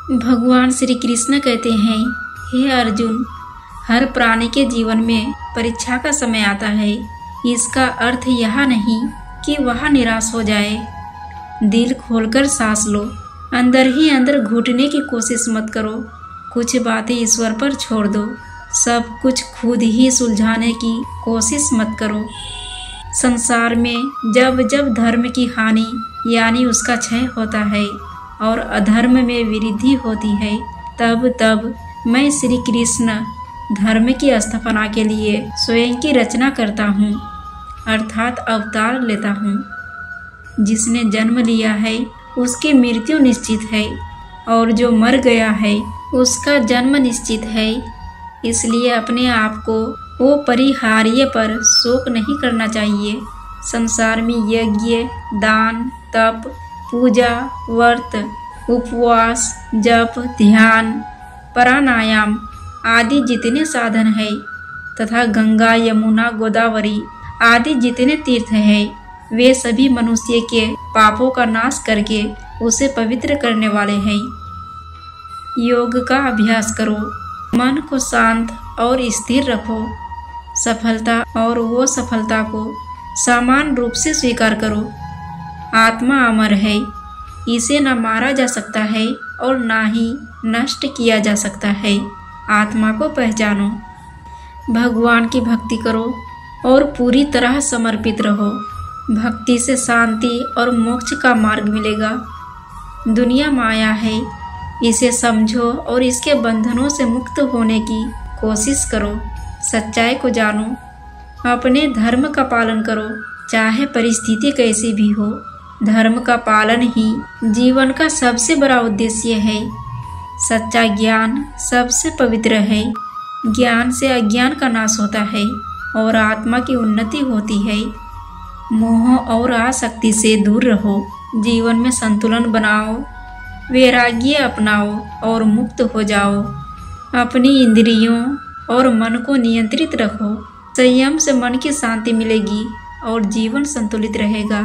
भगवान श्री कृष्ण कहते हैं, हे अर्जुन, हर प्राणी के जीवन में परीक्षा का समय आता है। इसका अर्थ यह नहीं कि वह निराश हो जाए। दिल खोलकर सांस लो, अंदर ही अंदर घुटने की कोशिश मत करो। कुछ बातें ईश्वर पर छोड़ दो, सब कुछ खुद ही सुलझाने की कोशिश मत करो। संसार में जब जब धर्म की हानि यानी उसका क्षय होता है और अधर्म में वृद्धि होती है, तब तब मैं श्री कृष्ण धर्म की स्थापना के लिए स्वयं की रचना करता हूँ, अर्थात अवतार लेता हूँ। जिसने जन्म लिया है उसकी मृत्यु निश्चित है और जो मर गया है उसका जन्म निश्चित है। इसलिए अपने आप को वो परिहार्य पर शोक नहीं करना चाहिए। संसार में यज्ञ, दान, तप, पूजा, व्रत, उपवास, जप, ध्यान, प्राणायाम आदि जितने साधन है तथा गंगा, यमुना, गोदावरी आदि जितने तीर्थ हैं, वे सभी मनुष्य के पापों का नाश करके उसे पवित्र करने वाले हैं। योग का अभ्यास करो, मन को शांत और स्थिर रखो। सफलता और वो सफलता को समान रूप से स्वीकार करो। आत्मा अमर है, इसे न मारा जा सकता है और ना ही नष्ट किया जा सकता है। आत्मा को पहचानो, भगवान की भक्ति करो और पूरी तरह समर्पित रहो। भक्ति से शांति और मोक्ष का मार्ग मिलेगा। दुनिया माया है, इसे समझो और इसके बंधनों से मुक्त होने की कोशिश करो। सच्चाई को जानो, अपने धर्म का पालन करो, चाहे परिस्थिति कैसी भी हो। धर्म का पालन ही जीवन का सबसे बड़ा उद्देश्य है। सच्चा ज्ञान सबसे पवित्र है। ज्ञान से अज्ञान का नाश होता है और आत्मा की उन्नति होती है। मोह और आसक्ति से दूर रहो, जीवन में संतुलन बनाओ, वैराग्य अपनाओ और मुक्त हो जाओ। अपनी इंद्रियों और मन को नियंत्रित रखो। संयम से मन की शांति मिलेगी और जीवन संतुलित रहेगा।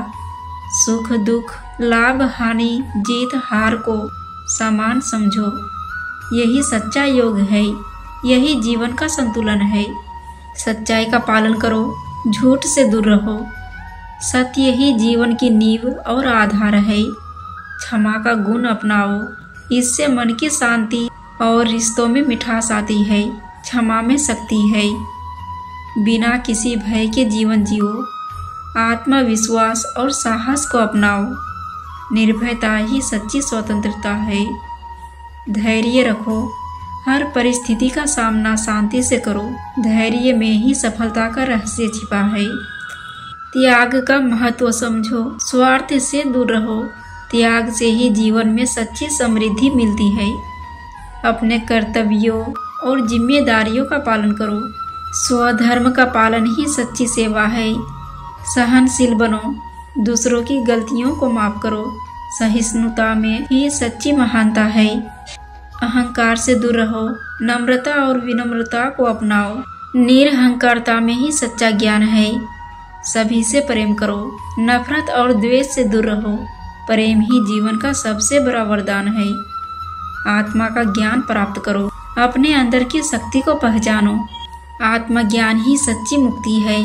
सुख दुख, लाभ हानि, जीत हार को समान समझो। यही सच्चा योग है, यही जीवन का संतुलन है। सच्चाई का पालन करो, झूठ से दूर रहो। सत्य ही जीवन की नींव और आधार है। क्षमा का गुण अपनाओ, इससे मन की शांति और रिश्तों में मिठास आती है। क्षमा में शक्ति है। बिना किसी भय के जीवन जियो। आत्मविश्वास और साहस को अपनाओ। निर्भयता ही सच्ची स्वतंत्रता है। धैर्य रखो, हर परिस्थिति का सामना शांति से करो। धैर्य में ही सफलता का रहस्य छिपा है। त्याग का महत्व समझो, स्वार्थ से दूर रहो। त्याग से ही जीवन में सच्ची समृद्धि मिलती है। अपने कर्तव्यों और जिम्मेदारियों का पालन करो। स्वधर्म का पालन ही सच्ची सेवा है। सहनशील बनो, दूसरों की गलतियों को माफ करो। सहिष्णुता में ही सच्ची महानता है। अहंकार से दूर रहो, नम्रता और विनम्रता को अपनाओ। निरहंकारता में ही सच्चा ज्ञान है। सभी से प्रेम करो, नफरत और द्वेष से दूर रहो। प्रेम ही जीवन का सबसे बड़ा वरदान है। आत्मा का ज्ञान प्राप्त करो, अपने अंदर की शक्ति को पहचानो। आत्मज्ञान ही सच्ची मुक्ति है।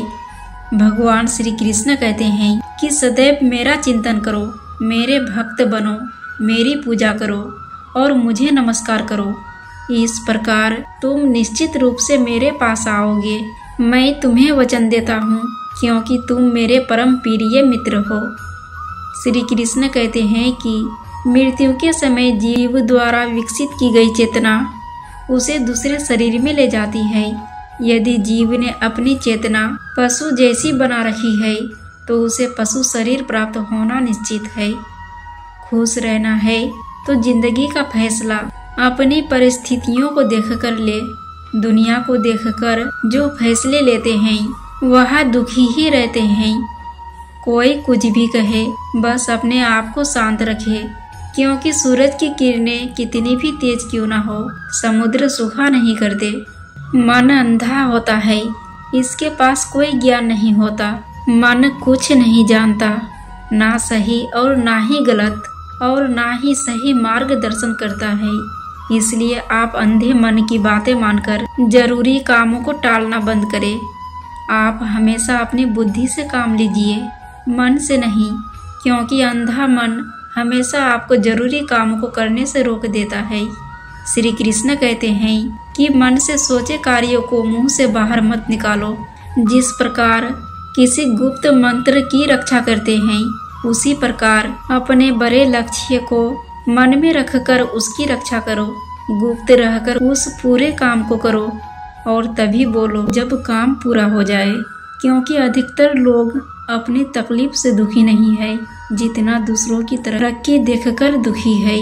भगवान श्री कृष्ण कहते हैं कि सदैव मेरा चिंतन करो, मेरे भक्त बनो, मेरी पूजा करो और मुझे नमस्कार करो। इस प्रकार तुम निश्चित रूप से मेरे पास आओगे। मैं तुम्हें वचन देता हूँ, क्योंकि तुम मेरे परम प्रिय मित्र हो। श्री कृष्ण कहते हैं कि मृत्यु के समय जीव द्वारा विकसित की गई चेतना उसे दूसरे शरीर में ले जाती है। यदि जीव ने अपनी चेतना पशु जैसी बना रखी है तो उसे पशु शरीर प्राप्त होना निश्चित है। खुश रहना है तो जिंदगी का फैसला अपनी परिस्थितियों को देखकर ले। दुनिया को देखकर जो फैसले लेते हैं वह दुखी ही रहते हैं। कोई कुछ भी कहे, बस अपने आप को शांत रखे, क्योंकि सूरज की किरणें कितनी भी तेज क्यों ना हो, समुद्र सूखा नहीं करते। मन अंधा होता है, इसके पास कोई ज्ञान नहीं होता। मन कुछ नहीं जानता, ना सही और ना ही गलत। और ना ही सही मार्गदर्शन करता है। इसलिए आप अंधे मन की बातें मानकर जरूरी कामों को टालना बंद करें। आप हमेशा अपनी बुद्धि से काम लीजिए, मन से नहीं, क्योंकि अंधा मन हमेशा आपको जरूरी कामों को करने से रोक देता है। श्री कृष्ण कहते हैं कि मन से सोचे कार्यों को मुंह से बाहर मत निकालो। जिस प्रकार किसी गुप्त मंत्र की रक्षा करते हैं, उसी प्रकार अपने बड़े लक्ष्य को मन में रखकर उसकी रक्षा करो। गुप्त रहकर उस पूरे काम को करो और तभी बोलो जब काम पूरा हो जाए, क्योंकि अधिकतर लोग अपनी तकलीफ से दुखी नहीं है जितना दूसरों की तरक्की देखकर दुखी है।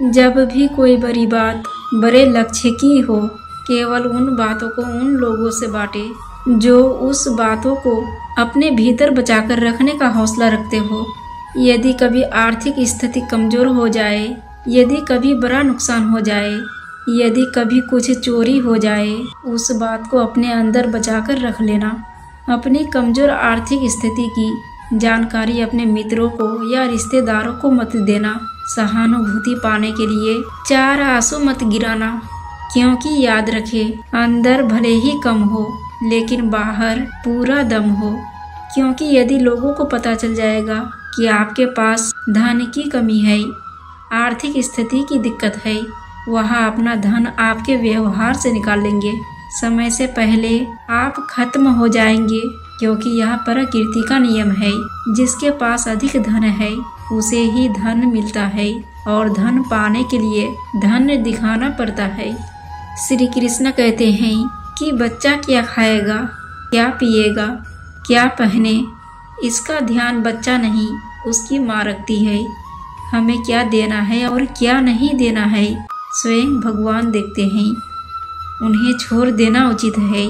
जब भी कोई बड़ी बात बड़े लक्ष्य की हो, केवल उन बातों को उन लोगों से बांटे जो उस बातों को अपने भीतर बचाकर रखने का हौसला रखते हो। यदि कभी आर्थिक स्थिति कमजोर हो जाए, यदि कभी बड़ा नुकसान हो जाए, यदि कभी कुछ चोरी हो जाए, उस बात को अपने अंदर बचाकर रख लेना। अपनी कमजोर आर्थिक स्थिति की जानकारी अपने मित्रों को या रिश्तेदारों को मत देना। सहानुभूति पाने के लिए 4 आंसू मत गिराना, क्योंकि याद रखे अंदर भले ही कम हो लेकिन बाहर पूरा दम हो। क्योंकि यदि लोगों को पता चल जाएगा कि आपके पास धन की कमी है, आर्थिक स्थिति की दिक्कत है, वहाँ अपना धन आपके व्यवहार से निकाल लेंगे। समय से पहले आप खत्म हो जाएंगे, क्योंकि यह प्रकृति का नियम है। जिसके पास अधिक धन है उसे ही धन मिलता है, और धन पाने के लिए धन दिखाना पड़ता है। श्री कृष्ण कहते हैं कि बच्चा क्या खाएगा, क्या पिएगा, क्या पहने, इसका ध्यान बच्चा नहीं उसकी माँ रखती है। हमें क्या देना है और क्या नहीं देना है स्वयं भगवान देखते हैं। उन्हें छोड़ देना उचित है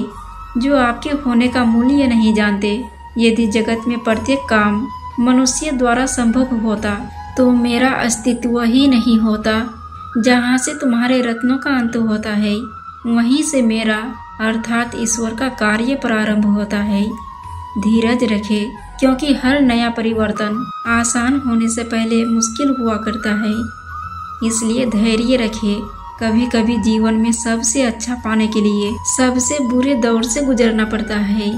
जो आपके होने का मूल्य नहीं जानते। यदि जगत में प्रत्येक काम मनुष्य द्वारा संभव होता तो मेरा अस्तित्व ही नहीं होता। जहाँ से तुम्हारे रत्नों का अंत होता है, वहीं से मेरा अर्थात ईश्वर का कार्य प्रारंभ होता है। धीरज रखे, क्योंकि हर नया परिवर्तन आसान होने से पहले मुश्किल हुआ करता है। इसलिए धैर्य रखे। कभी कभी जीवन में सबसे अच्छा पाने के लिए सबसे बुरे दौर से गुजरना पड़ता है।